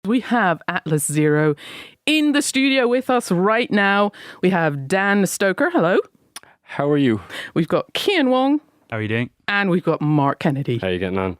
we have Atlas Zero in the studio with us right now. We have Dan Stoker. Hello. How are you? We've got Kian Wong. How are you doing? And we've got Mark Kennedy. How are you getting on?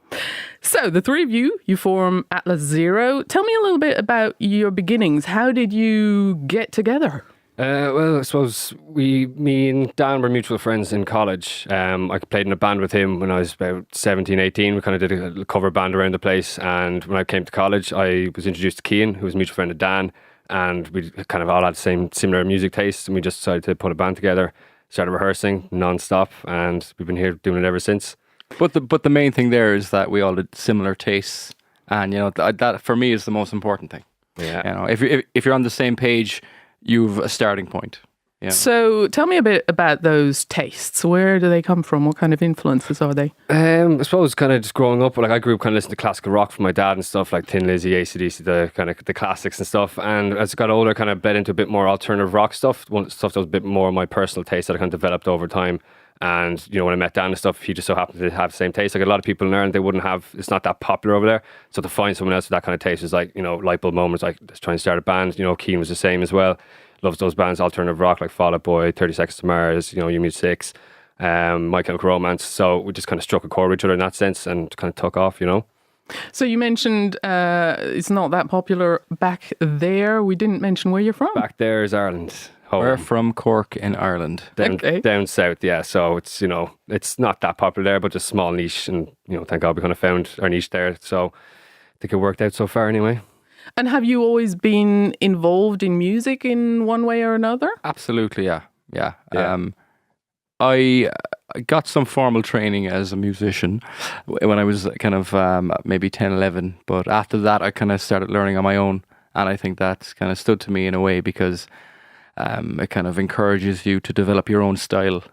So the three of you form Atlas Zero. Tell me a little bit about your beginnings. How did you get together? Well, I suppose me and Dan were mutual friends in college. I played in a band with him when I was about 17, 18. We kind of did a little cover band around the place. And when I came to college, I was introduced to Cian, who was a mutual friend of Dan. And we kind of all had the similar music tastes. And we just decided to put a band together, started rehearsing non-stop. And we've been here doing it ever since. But the main thing there is that we all had similar tastes. And, you know, that for me is the most important thing. Yeah. You know, if you're on the same page, you've a starting point. Yeah. So tell me a bit about those tastes. Where do they come from? What kind of influences are they? I suppose kind of just growing up, like I grew up kind of listening to classical rock from my dad and stuff like Thin Lizzy, AC/DC, the kind of the classics and stuff. And as I got older, kind of bled into a bit more alternative rock stuff, stuff that was a bit more my personal taste that I kind of developed over time. And, you know, when I met Dan and stuff, he just so happened to have the same taste. Like a lot of people in Ireland, they wouldn't have, it's not that popular over there. So to find someone else with that kind of taste is like, you know, light bulb moments, like let's try and start a band. You know, Cian was the same as well. Loves those bands, alternative rock like Fall Out Boy, 30 Seconds to Mars, you know, You Meet Six, My Chemical Romance. So we just kind of struck a chord with each other in that sense and kind of took off, you know. So you mentioned it's not that popular back there. We didn't mention where you're from. Back there is Ireland. Home. We're from Cork in Ireland. Down south, yeah. So it's, you know, it's not that popular there, but just small niche. And, you know, thank God we kind of found our niche there. So I think it worked out so far anyway. And have you always been involved in music in one way or another? Absolutely, yeah. I got some formal training as a musician when I was kind of maybe 10, 11. But after that, I kind of started learning on my own. And I think that's kind of stood to me in a way because it kind of encourages you to develop your own style.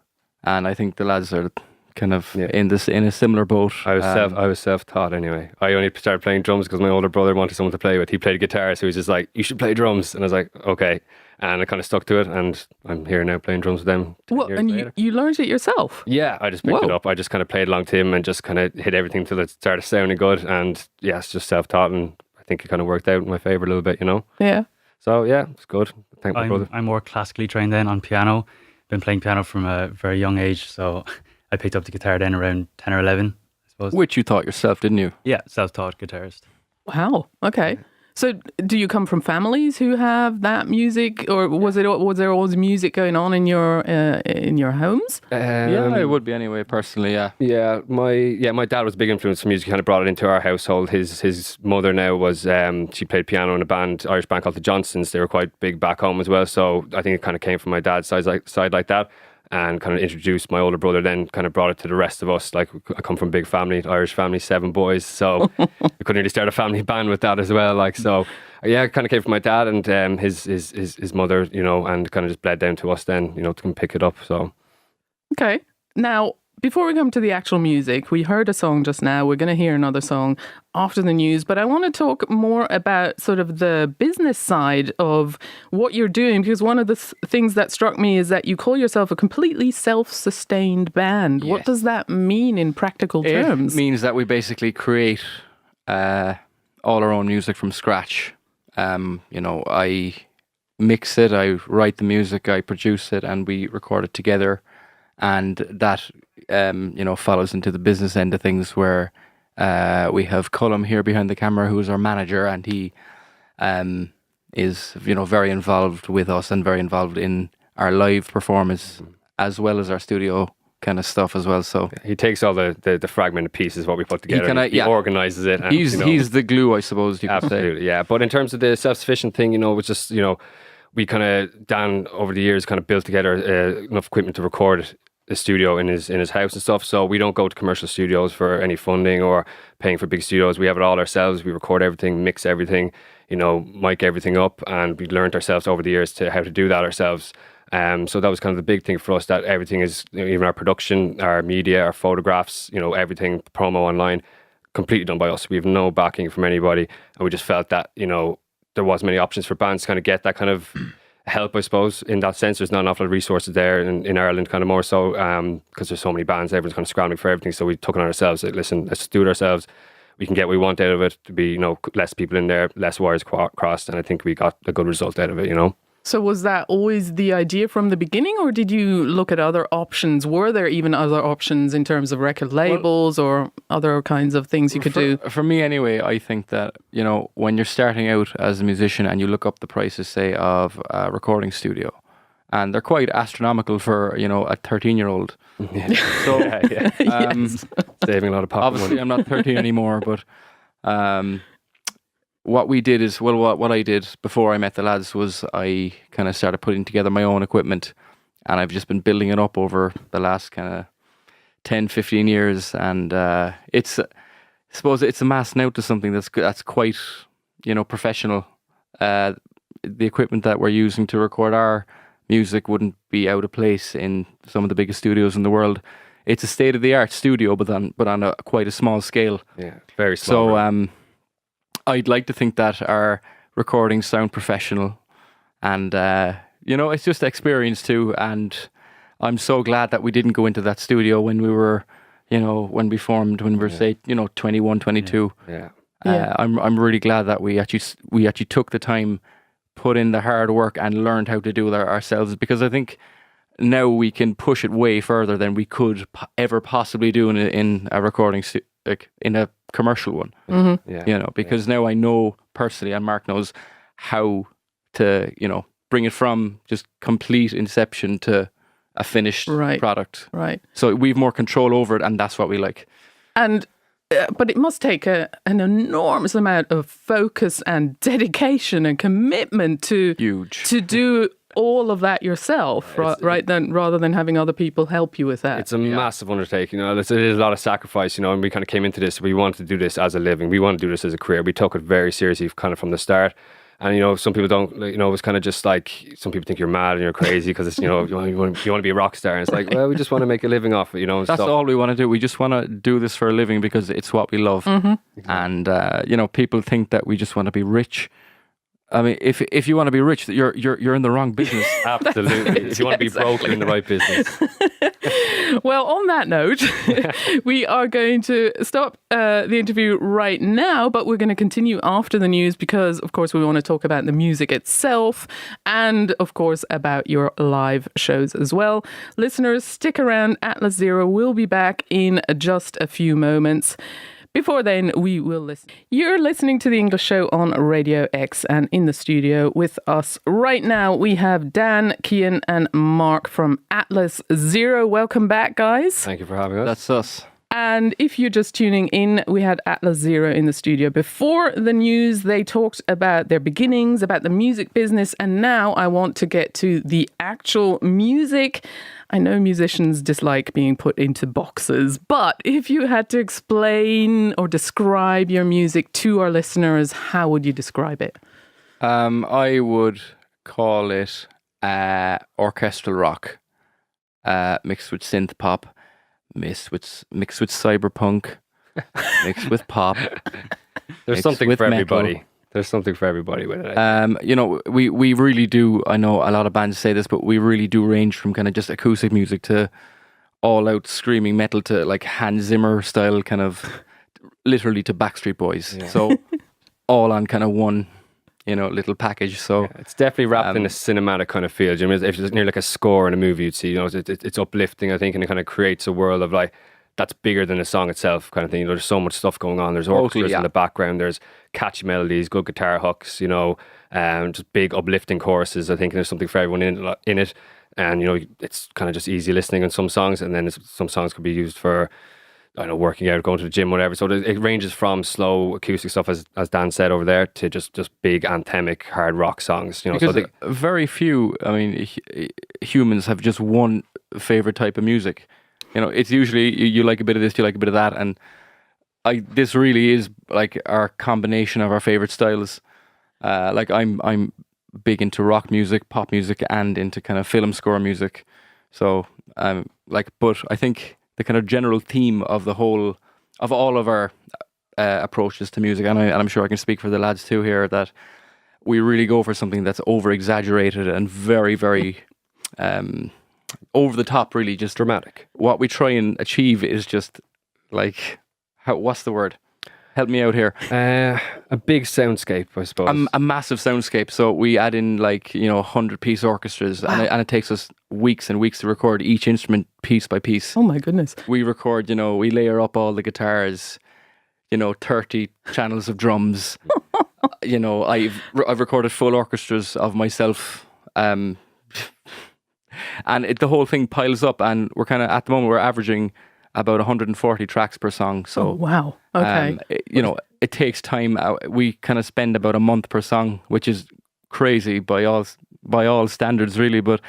And I think the lads are kind of in a similar boat. I was self-taught anyway. I only started playing drums because my older brother wanted someone to play with. He played guitar, so he was just like, you should play drums. And I was like, okay. And I kind of stuck to it, and I'm here now playing drums with them. Well, and you learned it yourself? Yeah, I just picked it up. I just kind of played along to him and just kind of hit everything till it started sounding good. And yeah, it's just self-taught, and I think it kind of worked out in my favour a little bit, you know? Yeah. So yeah, it's good. Thank my brother. I'm more classically trained then on piano. Been playing piano from a very young age, so I picked up the guitar then around 10 or 11, I suppose. Which you taught yourself, didn't you? Yeah, self-taught guitarist. Wow. Okay. So do you come from families who have that music, or was there always music going on in your homes? Yeah, it would be anyway, personally, yeah. Yeah, my dad was a big influence for music. He kind of brought it into our household. His mother now was, she played piano in a Irish band called the Johnsons. They were quite big back home as well. So I think it kind of came from my dad's side like that. And kind of introduced my older brother, then kind of brought it to the rest of us. Like, I come from a big family, Irish family, 7 boys, so I couldn't really start a family band with that as well. Like, so yeah, it kind of came from my dad and his mother, you know, and kind of just bled down to us then, you know, to pick it up. So okay, now before we come to the actual music, we heard a song just now. We're going to hear another song after the news, but I want to talk more about sort of the business side of what you're doing, because one of the things that struck me is that you call yourself a completely self-sustained band. Yes. What does that mean in practical terms? It means that we basically create all our own music from scratch. You know, I mix it, I write the music, I produce it, and we record it together. And that, you know, follows into the business end of things where we have Cullum here behind the camera, who is our manager, and he is, you know, very involved with us and very involved in our live performance as well as our studio kind of stuff as well. So he takes all the fragmented pieces, what we put together, he organises it. And, he's the glue, I suppose you could say. Absolutely, yeah. But in terms of the self-sufficient thing, you know, it's just, you know, we kind of, Dan over the years kind of built together enough equipment to record a studio in his house and stuff. So we don't go to commercial studios for any funding or paying for big studios. We have it all ourselves. We record everything, mix everything, you know, mic everything up, and we learned ourselves over the years to how to do that ourselves. So that was kind of the big thing for us, that everything is, you know, even our production, our media, our photographs, you know, everything, promo online, completely done by us. We have no backing from anybody, and we just felt that, you know, there wasn't many options for bands to kind of get that kind of help, I suppose, in that sense. There's not an awful lot of resources there in Ireland, kind of more so, because there's so many bands, everyone's kind of scrambling for everything. So we took it on ourselves, like, listen, let's do it ourselves. we can get what we want out of it, to be, you know, less people in there, less wires crossed, and I think we got a good result out of it, you know. So was that always the idea from the beginning, or did you look at other options? Were there even other options in terms of record labels or other kinds of things you could do? For me anyway, I think that, you know, when you're starting out as a musician and you look up the prices, say, of a recording studio, and they're quite astronomical for, you know, a 13-year-old. So, Saving a lot of pocket obviously money. I'm not 13 anymore, but what we did is, what I did before I met the lads was I kind of started putting together my own equipment, and I've just been building it up over the last kind of 10, 15 years, and it's, I suppose it's amassed now to something that's quite, you know, professional. The equipment that we're using to record our music wouldn't be out of place in some of the biggest studios in the world. It's a state-of-the-art studio, but on a quite a small scale. Yeah, very small. So I'd like to think that our recordings sound professional, and you know, it's just experience too. And I'm so glad that we didn't go into that studio when we were, you know, when we formed, when we were say, you know, 21, 22. Yeah. I'm really glad that we actually took the time, put in the hard work, and learned how to do that ourselves, because I think now we can push it way further than we could ever possibly do in a recording like in a commercial one. Yeah. You know, because now I know personally, and Mark knows how to, you know, bring it from just complete inception to a finished product. Right. So we've more control over it, and that's what we like. And but it must take an enormous amount of focus and dedication and commitment to do all of that yourself, right? Then rather than having other people help you with that. It's a massive undertaking. You know, it is a lot of sacrifice. You know, and we kind of came into this. We wanted to do this as a living. We want to do this as a career. We took it very seriously, kind of from the start. And you know, some people don't. You know, it was kind of just like, some people think you're mad and you're crazy because it's, you know, you want to be a rock star, and it's like, well, we just want to make a living off it. You know, that's all we want to do. We just want to do this for a living because it's what we love. And you know, people think that we just want to be rich. I mean, if you want to be rich, you're in the wrong business. Absolutely. If you want to be broke, you're in the right business. Well, on that note, we are going to stop the interview right now, but we're going to continue after the news because, of course, we want to talk about the music itself and, of course, about your live shows as well. Listeners, stick around. Atlas Zero will be back in just a few moments. Before then, we will listen. You're listening to The English Show on Radio X, and in the studio with us right now, we have Dan, Cian and Mark from Atlas Zero. Welcome back, guys. Thank you for having us. That's us. And if you're just tuning in, we had Atlas Zero in the studio. Before the news, they talked about their beginnings, about the music business, and now I want to get to the actual music. I know musicians dislike being put into boxes, but if you had to explain or describe your music to our listeners, how would you describe it? I would call it orchestral rock, mixed with synth pop, mixed with cyberpunk, mixed with pop. There's something for everybody. Metal. There's something for everybody with it. You know, we really do. I know a lot of bands say this, but we really do range from kind of just acoustic music to all out screaming metal to like Hans Zimmer style, kind of literally to Backstreet Boys. Yeah. So all on kind of one, you know, little package. So it's definitely wrapped in a cinematic kind of feel. You know, if it's near like a score in a movie, you'd see, you know, it's uplifting, I think, and it kind of creates a world of like, that's bigger than the song itself, kind of thing. You know, there's so much stuff going on. There's orchestras in the background. There's catchy melodies, good guitar hooks. You know, just big uplifting choruses. I think there's something for everyone in it. And you know, it's kind of just easy listening on some songs, and then some songs could be used for, I don't know, working out, going to the gym, whatever. So it ranges from slow acoustic stuff, as Dan said over there, to just big anthemic hard rock songs. You know, because very few. I mean, humans have just one favorite type of music. You know, it's usually you like a bit of this, you like a bit of that, and this really is like our combination of our favorite styles. Like I'm big into rock music, pop music, and into kind of film score music. So but I think the kind of general theme of all of our approaches to music, and I'm sure I can speak for the lads too here, that we really go for something that's over exaggerated and very, very over the top, really just dramatic. What we try and achieve is just like, what's the word? Help me out here. A big soundscape, I suppose. A massive soundscape. So we add in 100-piece orchestras, and it takes us weeks and weeks to record each instrument piece by piece. Oh my goodness. We record, we layer up all the guitars, 30 channels of drums. I've recorded full orchestras of myself, and the whole thing piles up, and we're kind of, at the moment, we're averaging about 140 tracks per song. So, wow. Okay. It takes time. We kind of spend about a month per song, which is crazy by all standards, really. But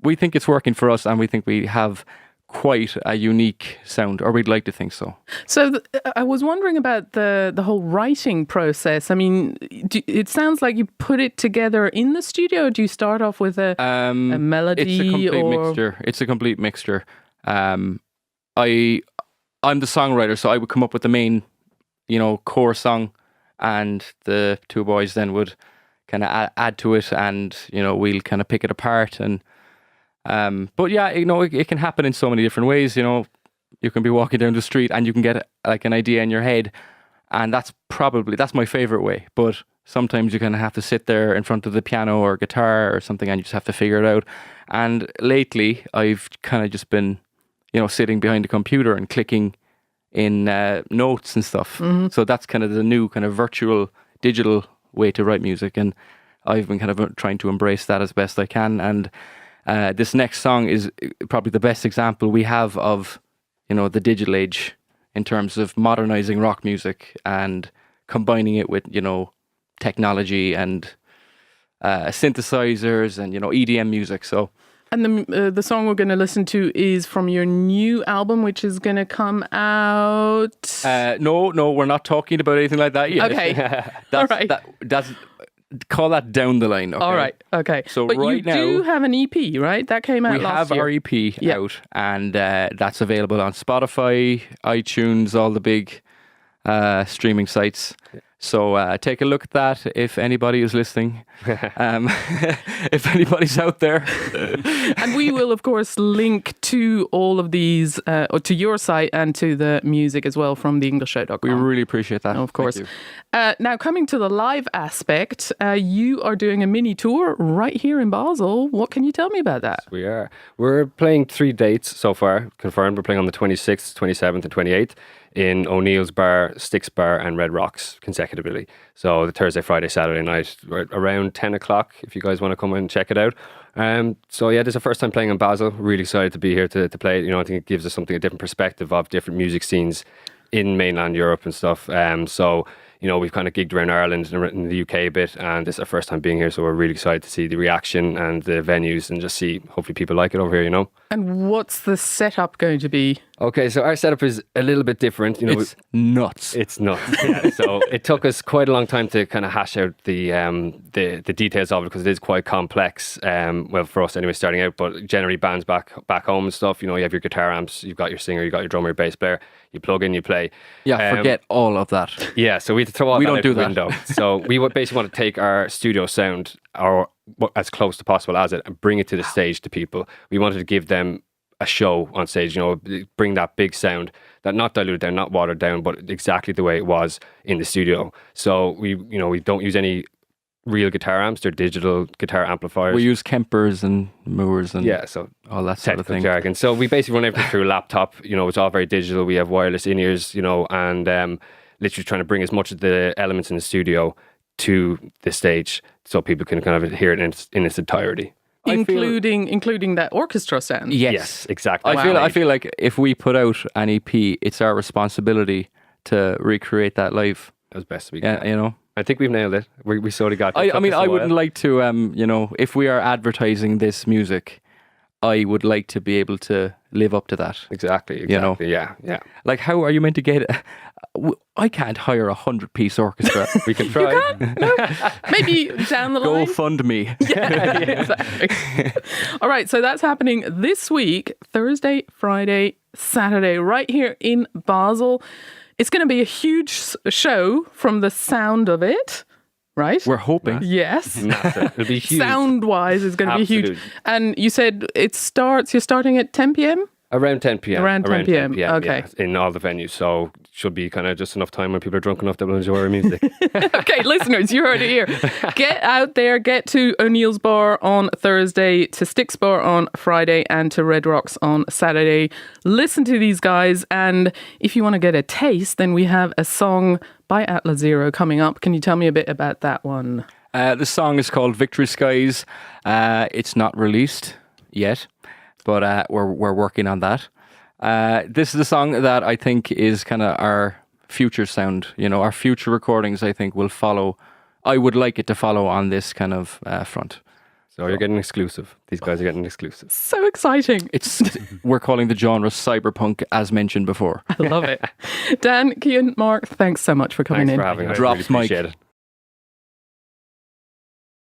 we think it's working for us, and we think we have quite a unique sound, or we'd like to think so. So I was wondering about the whole writing process. I mean, it sounds like you put it together in the studio. Do you start off with a melody? It's a complete mixture. It's a complete mixture. I'm the songwriter, so I would come up with the main, core song, and the two boys then would kind of add to it, and we'll kind of pick it apart. And but yeah, it can happen in so many different ways. You can be walking down the street and you can get an idea in your head, and that's my favorite way. But sometimes you kind of have to sit there in front of the piano or guitar or something, and you just have to figure it out. And lately, I've kind of just been sitting behind a computer and clicking in notes and stuff. Mm-hmm. So that's kind of the new kind of virtual, digital way to write music. And I've been kind of trying to embrace that as best I can. And this next song is probably the best example we have of, the digital age in terms of modernizing rock music and combining it with, technology and synthesizers and, EDM music. So. And the song we're going to listen to is from your new album, which is going to come out. No, we're not talking about anything like that yet. Okay, all right. Call that down the line. Okay? All right, okay. So but right now, you do have an EP, right? That came out last year. We have our EP out, and that's available on Spotify, iTunes, all the big streaming sites. So take a look at that if anybody is listening, if anybody's out there. And we will, of course, link to all of these, or to your site and to the music as well from theenglishshow.com. We really appreciate that. Of course. Now, coming to the live aspect, you are doing a mini tour right here in Basel. What can you tell me about that? Yes, we are. We're playing 3 dates so far, confirmed. We're playing on the 26th, 27th and 28th. In O'Neill's Bar, Sticks Bar and Red Rocks consecutively. So the Thursday, Friday, Saturday night, around 10 o'clock if you guys want to come and check it out. So yeah, this is our first time playing in Basel. Really excited to be here to play. I think it gives us something, a different perspective of different music scenes in mainland Europe and stuff. So we've kind of gigged around Ireland and in the UK a bit, and this is our first time being here, so we're really excited to see the reaction and the venues and just see, hopefully people like it over here, And what's the setup going to be? Okay, so our setup is a little bit different. It's nuts. It's nuts, yeah. So it took us quite a long time to kind of hash out the details of it, because it is quite complex, well, for us anyway, starting out, but generally bands back home and stuff, you have your guitar amps, you've got your singer, you've got your drummer, your bass player, you plug in, you play. Yeah, forget all of that. Yeah, so we had to throw all we that don't out do the that. window. So we basically want to take our studio sound, or as close to possible as it, and bring it to the stage to people. We wanted to give them a show on stage, bring that big sound, that not diluted down, not watered down, but exactly the way it was in the studio. So we don't use any real guitar amps, they're digital guitar amplifiers. We use Kempers and Moores and so all that sort of thing. Jargon. So we basically run everything through a laptop, it's all very digital. We have wireless in-ears, and literally trying to bring as much of the elements in the studio to the stage so people can kind of hear it in its entirety. Including that orchestra sound. Yes, exactly. I feel like if we put out an EP, it's our responsibility to recreate that live as best we can. Yeah, I think we've nailed it. We sort of got it. I wouldn't like to, if we are advertising this music, I would like to be able to live up to that. Exactly. Yeah. Like, how are you meant to get it? I can't hire 100-piece orchestra. We can try. You can't? No. Maybe down the line. Go fund me. Yeah, exactly. All right, so that's happening this week, Thursday, Friday, Saturday, right here in Basel. It's going to be a huge show from the sound of it, right? We're hoping. Yes. Massive. It'll be huge. Sound-wise, it's going to be huge. And you said you're starting at 10 p.m.? Around 10 p.m. Around 10 p.m. Okay. Yeah, in all the venues. So should be kind of just enough time when people are drunk enough that will enjoy our music. Okay, listeners, you heard it here. Get out there, get to O'Neill's Bar on Thursday, to Sticks Bar on Friday, and to Red Rocks on Saturday. Listen to these guys, and if you want to get a taste, then we have a song by Atlas Zero coming up. Can you tell me a bit about that one? The song is called Victory Skies. It's not released yet, but we're working on that. This is a song that I think is kind of our future sound. You know, our future recordings, I think, will follow. I would like it to follow on this kind of front. So you're getting exclusive. These guys are getting exclusive. So exciting. We're calling the genre cyberpunk, as mentioned before. I love it. Dan, Cian, Mark, thanks so much for coming Thanks in. for having us. Drops Really mic. appreciate it.